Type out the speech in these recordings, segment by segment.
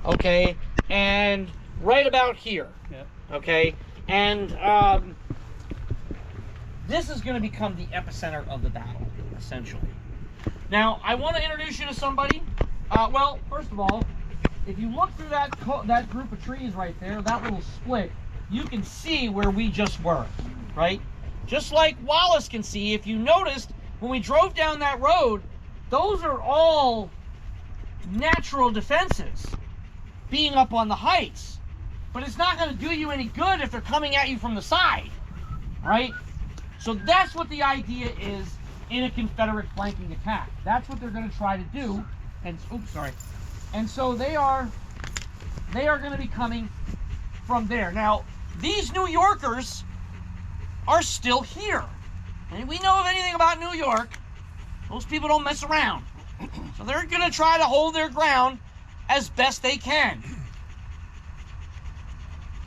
okay, and right about here, okay, and this is going to become the epicenter of the battle, essentially. Now, I want to introduce you to somebody. Well, first of all, if you look through that group of trees right there, that little split, you can see where we just were, right? Just like Wallace can see. If you noticed, when we drove down that road, those are all natural defenses being up on the heights. But it's not going to do you any good if they're coming at you from the side, right? So that's what the idea is in a Confederate flanking attack. That's what they're going to try to do. And oops, sorry. And so they are going to be coming from there. Now, these New Yorkers are still here. And we know of anything about New York, most people don't mess around. So they're going to try to hold their ground as best they can.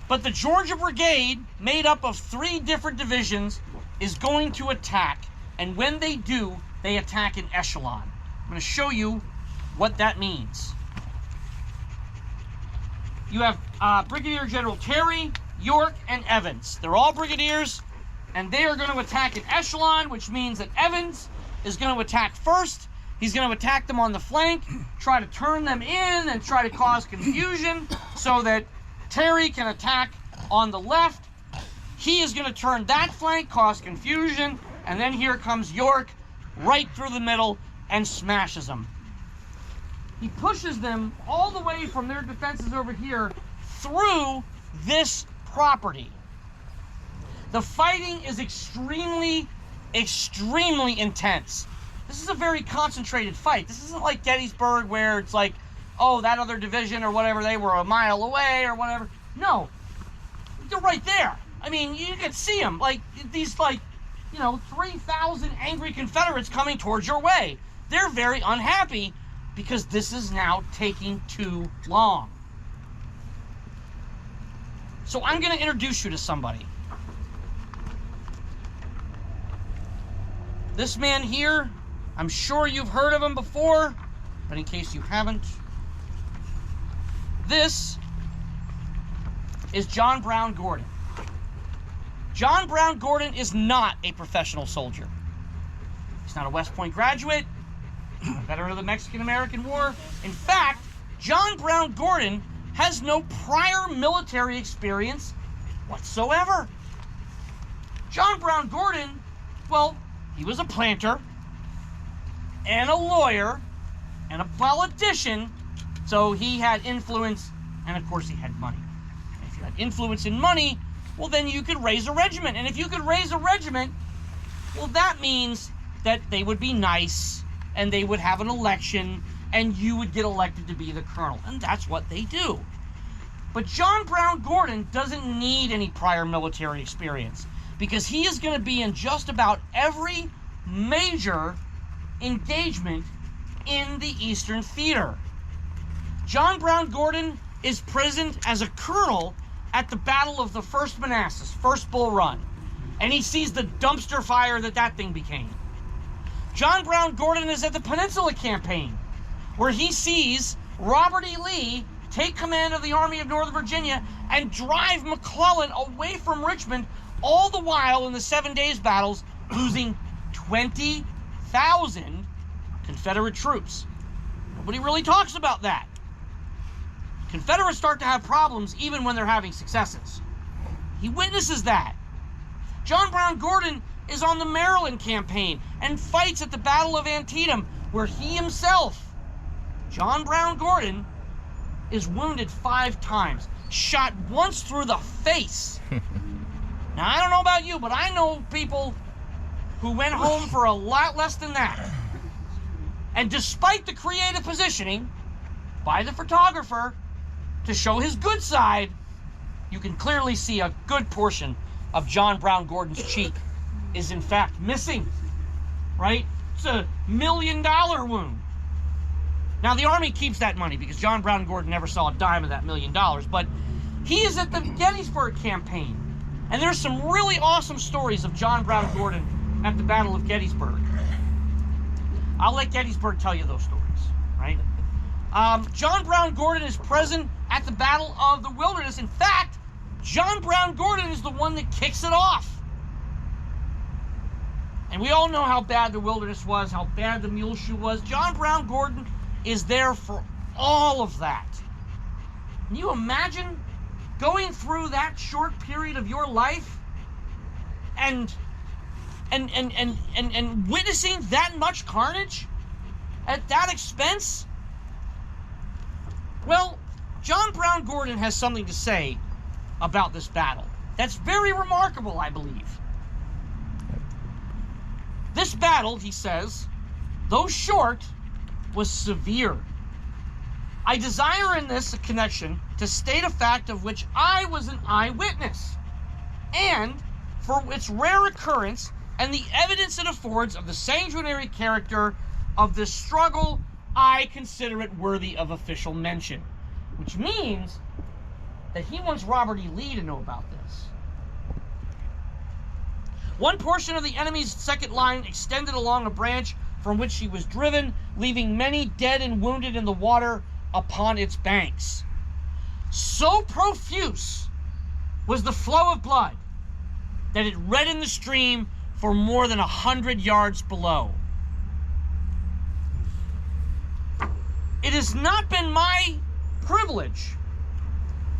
But the Georgia Brigade, made up of 3 different divisions, is going to attack. And when they do, they attack in echelon. I'm going to show you what that means. You have Brigadier General Terry, York, and Evans. They're all brigadiers, and they are going to attack in echelon, which means that Evans is going to attack first. He's going to attack them on the flank, try to turn them in, and try to cause confusion so that Terry can attack on the left. He is going to turn that flank, cause confusion, and then here comes York right through the middle and smashes them. He pushes them all the way from their defenses over here through this property. The fighting is extremely, extremely intense. This is a very concentrated fight. This isn't like Gettysburg where it's like, oh, that other division or whatever, they were a mile away or whatever. No, they're right there. I mean, you can see them, like these, like, 3,000 angry Confederates coming towards your way. They're very unhappy because this is now taking too long. So I'm going to introduce you to somebody. This man here, I'm sure you've heard of him before, but in case you haven't, this is John Brown Gordon. John Brown Gordon is not a professional soldier. He's not a West Point graduate, a veteran of the Mexican-American War. In fact, John Brown Gordon has no prior military experience whatsoever. John Brown Gordon, well, he was a planter and a lawyer and a politician, so he had influence, and of course he had money. And if you had influence and money, well, then you could raise a regiment. And if you could raise a regiment, well, that means that they would be nice and they would have an election and you would get elected to be the colonel. And that's what they do. But John Brown Gordon doesn't need any prior military experience because he is going to be in just about every major engagement in the Eastern Theater. John Brown Gordon is present as a colonel at the Battle of the First Manassas, First Bull Run, and he sees the dumpster fire that thing became. John Brown Gordon is at the Peninsula Campaign, where he sees Robert E. Lee take command of the Army of Northern Virginia and drive McClellan away from Richmond, all the while in the 7 Days battles, losing 20,000 Confederate troops. Nobody really talks about that. Confederates start to have problems even when they're having successes. He witnesses that. John Brown Gordon is on the Maryland campaign and fights at the Battle of Antietam, where he himself, John Brown Gordon, is wounded 5 times, shot once through the face. Now, I don't know about you, but I know people who went home for a lot less than that. And despite the creative positioning by the photographer to show his good side, you can clearly see a good portion of John Brown Gordon's cheek is in fact missing, right? It's a $1 million wound. Now, the Army keeps that money because John Brown Gordon never saw a dime of that $1 million, but he is at the Gettysburg campaign. And there's some really awesome stories of John Brown Gordon at the Battle of Gettysburg. I'll let Gettysburg tell you those stories, right? John Brown Gordon is present at the Battle of the Wilderness. In fact, John Brown Gordon is the one that kicks it off. And we all know how bad the Wilderness was, how bad the Mule Shoe was. John Brown Gordon is there for all of that. Can you imagine going through that short period of your life and witnessing that much carnage at that expense? Well, John Brown Gordon has something to say about this battle. That's very remarkable, I believe. This battle, he says, though short, was severe. I desire in this a connection to state a fact of which I was an eyewitness, and for its rare occurrence and the evidence it affords of the sanguinary character of this struggle, I consider it worthy of official mention. Which means that he wants Robert E. Lee to know about this. One portion of the enemy's second line extended along a branch from which he was driven, leaving many dead and wounded in the water upon its banks. So profuse was the flow of blood that it reddened the stream for more than 100 yards below. It has not been my privilege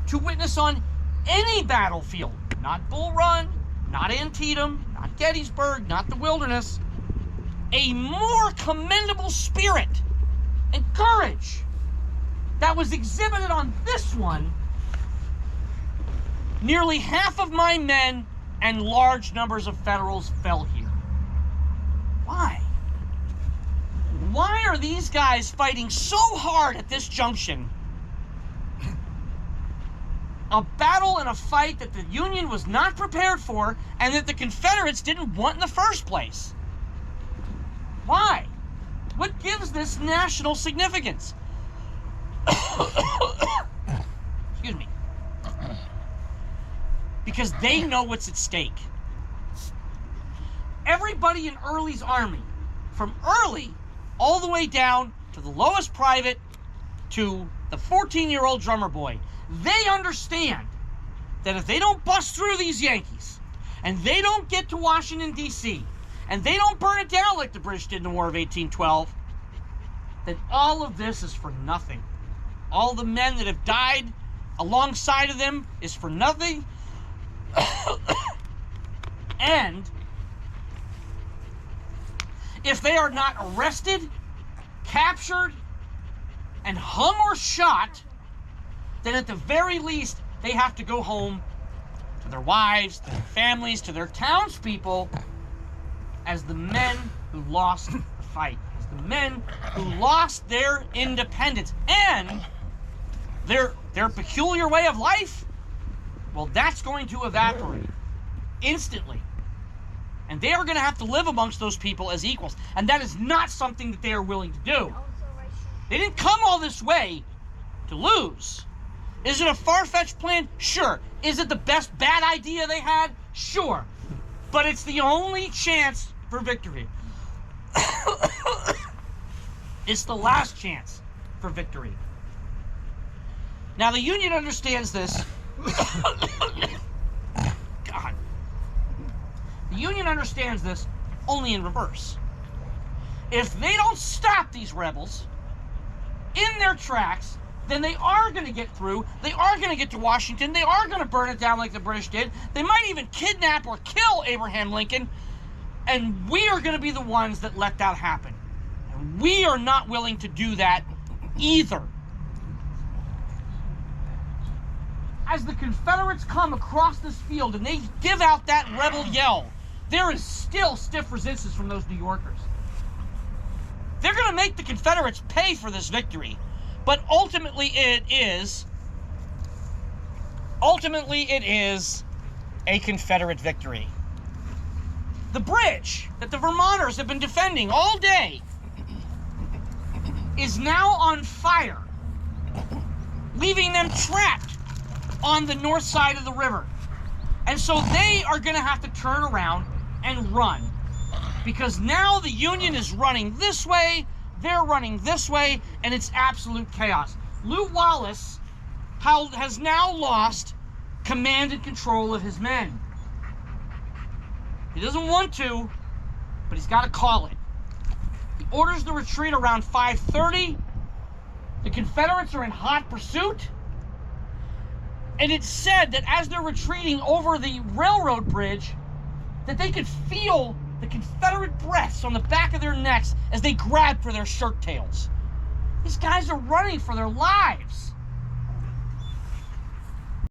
to witness on any battlefield, not Bull Run, not Antietam, not Gettysburg, not the Wilderness, a more commendable spirit and courage that was exhibited on this one. Nearly half of my men and large numbers of Federals fell here. Why? Why are these guys fighting so hard at this junction? A battle and a fight that the Union was not prepared for and that the Confederates didn't want in the first place. Why? What gives this national significance? Excuse me. Because they know what's at stake. Everybody in Early's army, from Early all the way down to the lowest private to the 14-year-old drummer boy, they understand that if they don't bust through these Yankees and they don't get to Washington, D.C., and they don't burn it down like the British did in the War of 1812, then all of this is for nothing. All the men that have died alongside of them is for nothing. And if they are not arrested, captured, and hung or shot, then at the very least, they have to go home to their wives, to their families, to their townspeople, as the men who lost the fight, as the men who lost their independence and their peculiar way of life. Well, that's going to evaporate instantly. And they are going to have to live amongst those people as equals. And that is not something that they are willing to do. They didn't come all this way to lose. Is it a far-fetched plan? Sure. Is it the best bad idea they had? Sure. But it's the only chance for victory. It's the last chance for victory. Now, the Union understands this. God. The Union understands this only in reverse. If they don't stop these rebels in their tracks, then they are going to get through. They are going to get to Washington. They are going to burn it down like the British did. They might even kidnap or kill Abraham Lincoln. And we are going to be the ones that let that happen. And we are not willing to do that either. As the Confederates come across this field and they give out that rebel yell, there is still stiff resistance from those New Yorkers. They're going to make the Confederates pay for this victory. But ultimately it is a Confederate victory. The bridge that the Vermonters have been defending all day is now on fire, leaving them trapped on the north side of the river. And so they are going to have to turn around and run, because now the Union is running this way, they're running this way, and it's absolute chaos. Lew Wallace has now lost command and control of his men. He doesn't want to, but he's got to call it. He orders the retreat around 5:30. The Confederates are in hot pursuit. And it's said that as they're retreating over the railroad bridge, that they could feel the Confederate breaths on the back of their necks as they grab for their shirt tails. These guys are running for their lives.